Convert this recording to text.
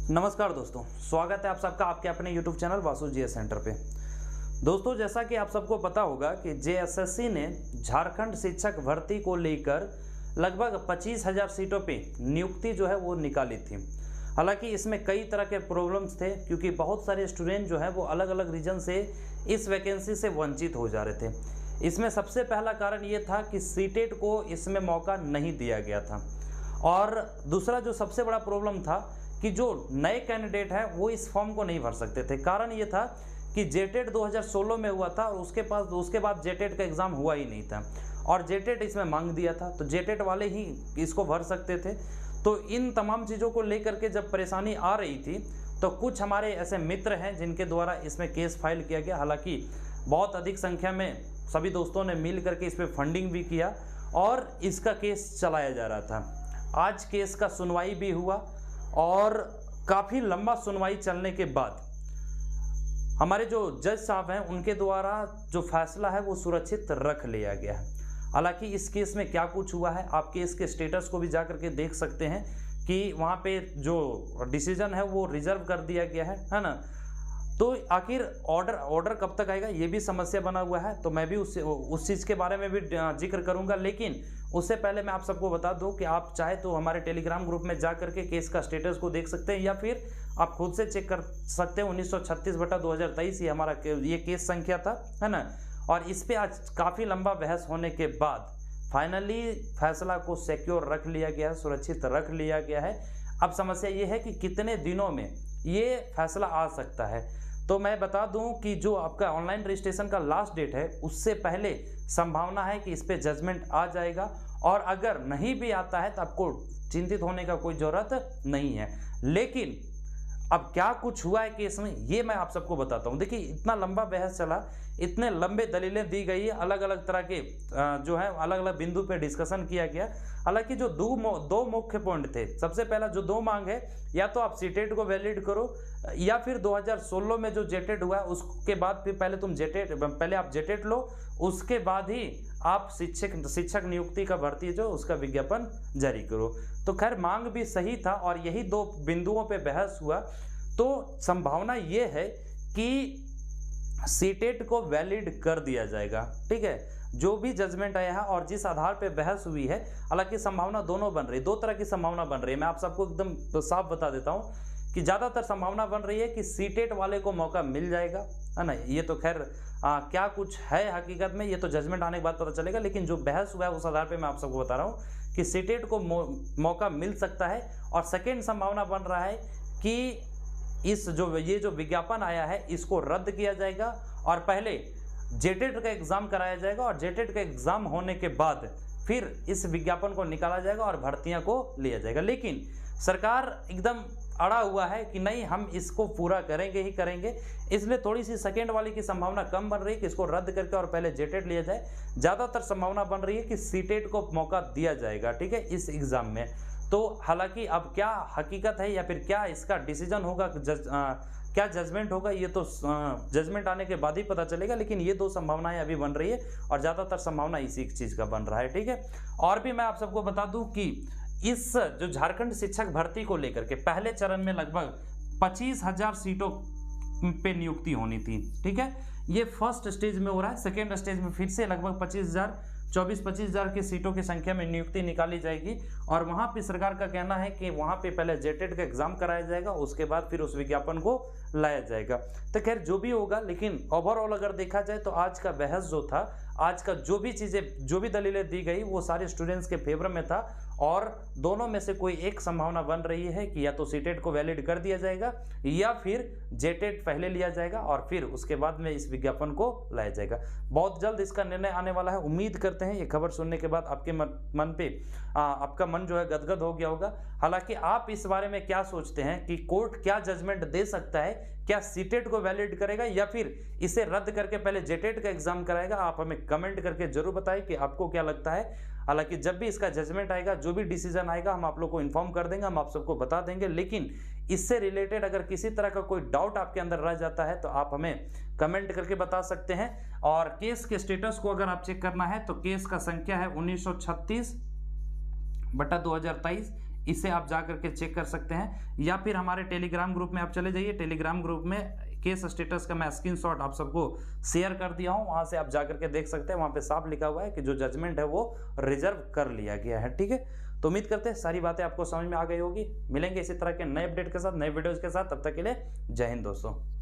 नमस्कार दोस्तों, स्वागत है आप सबका आपके अपने YouTube channel Vasu GS centre पे। दोस्तों, जैसा कि आप सबको पता होगा कि जेएसएससी ने झारखंड शिक्षक भर्ती को लेकर लगभग 25,000 सीटों पे नियुक्ति जो है वो निकाली थी। हालांकि इसमें कई तरह के प्रॉब्लम्स थे, क्योंकि बहुत सारे स्टूडेंट जो है वो अलग अलग रीजन से इस वैकेंसी से वंचित हो जा रहे थे। इसमें सबसे पहला कारण ये था कि सीटेट को इसमें मौका नहीं दिया गया था, और दूसरा जो सबसे बड़ा प्रॉब्लम था कि जो नए कैंडिडेट हैं वो इस फॉर्म को नहीं भर सकते थे। कारण ये था कि जेटेट 2016 में हुआ था और उसके बाद जेटेट का एग्ज़ाम हुआ ही नहीं था, और जेटेट इसमें मांग दिया था, तो जेटेट वाले ही इसको भर सकते थे। तो इन तमाम चीज़ों को लेकर के जब परेशानी आ रही थी, तो कुछ हमारे ऐसे मित्र हैं जिनके द्वारा इसमें केस फाइल किया गया। हालांकि बहुत अधिक संख्या में सभी दोस्तों ने मिल करके इस पर फंडिंग भी किया और इसका केस चलाया जा रहा था। आज केस का सुनवाई भी हुआ, और काफ़ी लंबा सुनवाई चलने के बाद हमारे जो जज साहब हैं उनके द्वारा जो फैसला है वो सुरक्षित रख लिया गया है। हालांकि इस केस में क्या कुछ हुआ है, आप केस के स्टेटस को भी जा करके देख सकते हैं कि वहाँ पे जो डिसीजन है वो रिजर्व कर दिया गया है ना। तो आखिर ऑर्डर कब तक आएगा ये भी समस्या बना हुआ है, तो मैं भी उस चीज़ के बारे में भी जिक्र करूंगा। लेकिन उससे पहले मैं आप सबको बता दूं कि आप चाहे तो हमारे टेलीग्राम ग्रुप में जा करके केस का स्टेटस को देख सकते हैं, या फिर आप खुद से चेक कर सकते हैं। 1936/2023 ये हमारा ये केस संख्या था, है ना। और इस पर आज काफ़ी लंबा बहस होने के बाद फाइनली फैसला को सिक्योर रख लिया गया है, सुरक्षित रख लिया गया है। अब समस्या ये है कि कितने दिनों में ये फैसला आ सकता है। तो मैं बता दूं कि जो आपका ऑनलाइन रजिस्ट्रेशन का लास्ट डेट है उससे पहले संभावना है कि इस पे जजमेंट आ जाएगा, और अगर नहीं भी आता है तो आपको चिंतित होने का कोई ज़रूरत नहीं है। लेकिन अब क्या कुछ हुआ है केस में ये मैं आप सबको बताता हूँ। देखिए, इतना लंबा बहस चला, इतने लंबे दलीलें दी गई है, अलग अलग तरह के जो है अलग अलग बिंदु पे डिस्कशन किया गया। हालांकि जो दो मुख्य पॉइंट थे, सबसे पहला जो दो मांग है, या तो आप सीटेट को वैलिड करो, या फिर 2016 में जो जेटेट हुआ है उसके बाद फिर पहले आप जेटेट लो, उसके बाद ही आप शिक्षक नियुक्ति का भर्ती जो उसका विज्ञापन जारी करो। तो खैर मांग भी सही था, और यही दो बिंदुओं पे बहस हुआ। तो संभावना ये है कि सीटेट को वैलिड कर दिया जाएगा, ठीक है, जो भी जजमेंट आया है और जिस आधार पे बहस हुई है। हालांकि संभावना दोनों बन रही है, दो तरह की संभावना बन रही है। मैं आप सबको एकदम साफ बता देता हूँ कि ज़्यादातर संभावना बन रही है कि सीटेट वाले को मौका मिल जाएगा, है ना। ये तो खैर क्या कुछ है हकीकत में ये तो जजमेंट आने के बाद पता चलेगा, लेकिन जो बहस हुआ है उस आधार पे मैं आप सबको बता रहा हूँ कि सीटेट को मौका मिल सकता है। और सेकेंड संभावना बन रहा है कि ये जो विज्ञापन आया है इसको रद्द किया जाएगा, और पहले जेटेट का एग्ज़ाम कराया जाएगा, और जेटेट का एग्ज़ाम होने के बाद फिर इस विज्ञापन को निकाला जाएगा और भर्तियां को लिया जाएगा। लेकिन सरकार एकदम अड़ा हुआ है कि नहीं, हम इसको पूरा करेंगे ही करेंगे, इसलिए थोड़ी सी सेकेंड वाली की संभावना कम बन रही है कि इसको रद्द करके और पहले जेटेट लिया जाए। ज़्यादातर संभावना बन रही है कि सीटेट को मौका दिया जाएगा, ठीक है, इस एग्ज़ाम में। तो हालांकि अब क्या हकीकत है या फिर क्या इसका डिसीजन होगा, क्या जजमेंट होगा, ये तो जजमेंट आने के बाद ही पता चलेगा। लेकिन ये दो संभावनाएं अभी बन रही है, और ज़्यादातर संभावना इसी चीज़ का बन रहा है, ठीक है। और भी मैं आप सबको बता दूं कि इस जो झारखंड शिक्षक भर्ती को लेकर के पहले चरण में लगभग 25,000 सीटों पे नियुक्ति होनी थी, ठीक है। ये फर्स्ट स्टेज में हो रहा है। सेकेंड स्टेज में फिर से लगभग 24,000 की सीटों की संख्या में नियुक्ति निकाली जाएगी, और वहाँ पे सरकार का कहना है कि वहाँ पे पहले जेटेट का एग्जाम कराया जाएगा, उसके बाद फिर उस विज्ञापन को लाया जाएगा। तो खैर जो भी होगा, लेकिन ओवरऑल अगर देखा जाए तो आज का बहस जो था, आज का जो भी दलीलें दी गई वो सारे स्टूडेंट्स के फेवर में था, और दोनों में से कोई एक संभावना बन रही है कि या तो सीटेट को वैलिड कर दिया जाएगा, या फिर जेटेट पहले लिया जाएगा और फिर उसके बाद में इस विज्ञापन को लाया जाएगा। बहुत जल्द इसका निर्णय आने वाला है। उम्मीद करते हैं ये खबर सुनने के बाद आपके मन पे आपका मन जो है गदगद हो गया होगा। हालांकि आप इस बारे में क्या सोचते हैं कि कोर्ट क्या जजमेंट दे सकता है, क्या सीटेट को वैलिड करेगा या फिर इसे रद्द करके पहले जेटेट का एग्जाम कराएगा? आप हमें कमेंट करके जरूर बताएं कि आपको क्या लगता है। हालांकि जब भी इसका जजमेंट आएगा, जो भी डिसीजन आएगा, हम आप लोग को इन्फॉर्म कर देंगे, हम आप सबको बता देंगे। लेकिन इससे रिलेटेड अगर किसी तरह का कोई डाउट आपके अंदर रह जाता है तो आप हमें कमेंट करके बता सकते हैं। और केस के स्टेटस को अगर आप चेक करना है तो केस का संख्या है 1936/2023। इसे आप जा करके चेक कर सकते हैं, या फिर हमारे टेलीग्राम ग्रुप में आप चले जाइए। टेलीग्राम ग्रुप में केस स्टेटस का मैं स्क्रीनशॉट आप सबको शेयर कर दिया हूं, वहां से आप जा करके देख सकते हैं। वहां पे साफ लिखा हुआ है कि जो जजमेंट है वो रिजर्व कर लिया गया है। ठीक है, तो उम्मीद करते हैं सारी बातें आपको समझ में आ गई होगी। मिलेंगे इसी तरह के नए अपडेट के साथ, नए वीडियोज के साथ, तब तक के लिए जय हिंद दोस्तों।